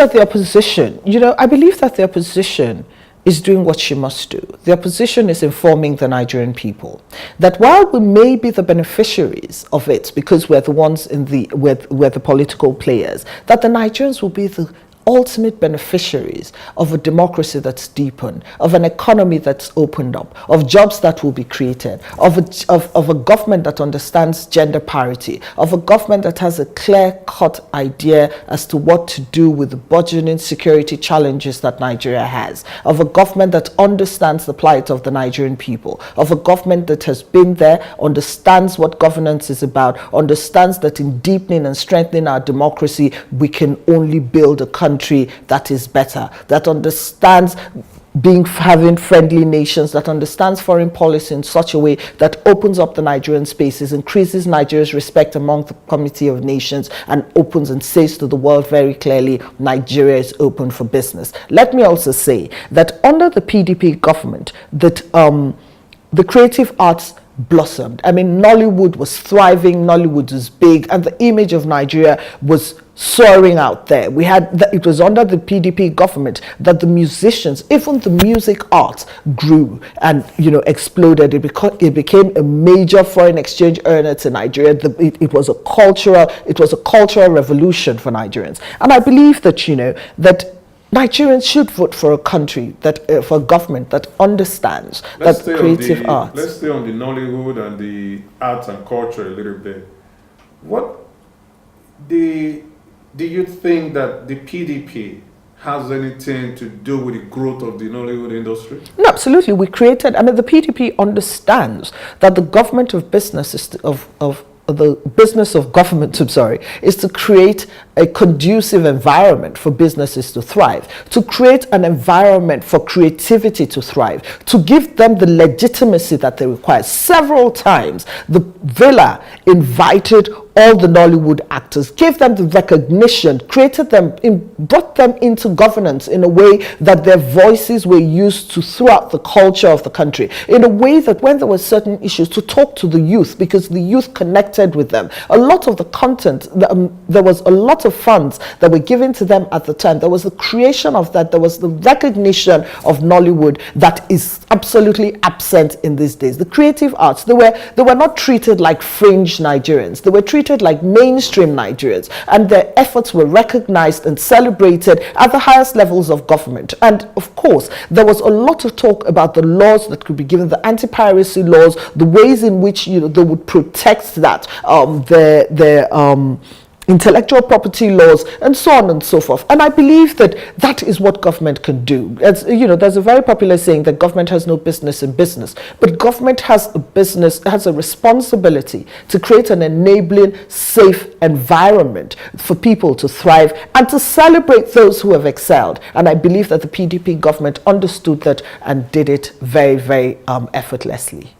that the opposition, I believe that the opposition is doing what she must do. The opposition is informing the Nigerian people that while we may be the beneficiaries of it, because we're the ones we're the political players, that the Nigerians will be the ultimate beneficiaries of a democracy that's deepened, of an economy that's opened up, of jobs that will be created, of a government that understands gender parity, of a government that has a clear-cut idea as to what to do with the burgeoning security challenges that Nigeria has, of a government that understands the plight of the Nigerian people, of a government that has been there, understands what governance is about, understands that in deepening and strengthening our democracy, we can only build a country that is better, that understands having friendly nations, that understands foreign policy in such a way that opens up the Nigerian spaces, increases Nigeria's respect among the community of nations, and opens and says to the world very clearly, Nigeria is open for business. Let me also say that under the PDP government, that the creative arts blossomed. I mean, Nollywood was thriving, Nollywood was big, and the image of Nigeria was soaring out there. It was under the PDP government that the musicians, even the music arts, grew and exploded. It became a major foreign exchange earner to Nigeria. It was a cultural revolution for Nigerians, and I believe that that Nigerians should vote for a country for a government that understands creative arts. Let's stay on the Nollywood and the arts and culture a little bit. Do you think that the PDP has anything to do with the growth of the Nollywood industry? No, absolutely. The PDP understands that the government of business is the business of government, is to create a conducive environment for businesses to thrive, to create an environment for creativity to thrive, to give them the legitimacy that they require. Several times, the Villa invited all the Nollywood actors, gave them the recognition, brought them into governance in a way that their voices were used to throughout the culture of the country, in a way that when there were certain issues, to talk to the youth, because the youth connected with them. A lot of the content, there was a lot of funds that were given to them at the time. There was the creation of that. There was the recognition of Nollywood that is absolutely absent in these days. The creative arts, they were not treated like fringe Nigerians. They were treated like mainstream Nigerians, and their efforts were recognized and celebrated at the highest levels of government. And of course, there was a lot of talk about the laws that could be given, the anti-piracy laws, the ways in which they would protect that, their intellectual property laws, and so on and so forth. And I believe that is what government can do. As there's a very popular saying that government has no business in business, but government has a responsibility to create an enabling, safe environment for people to thrive and to celebrate those who have excelled. And I believe that the PDP government understood that and did it very, very effortlessly.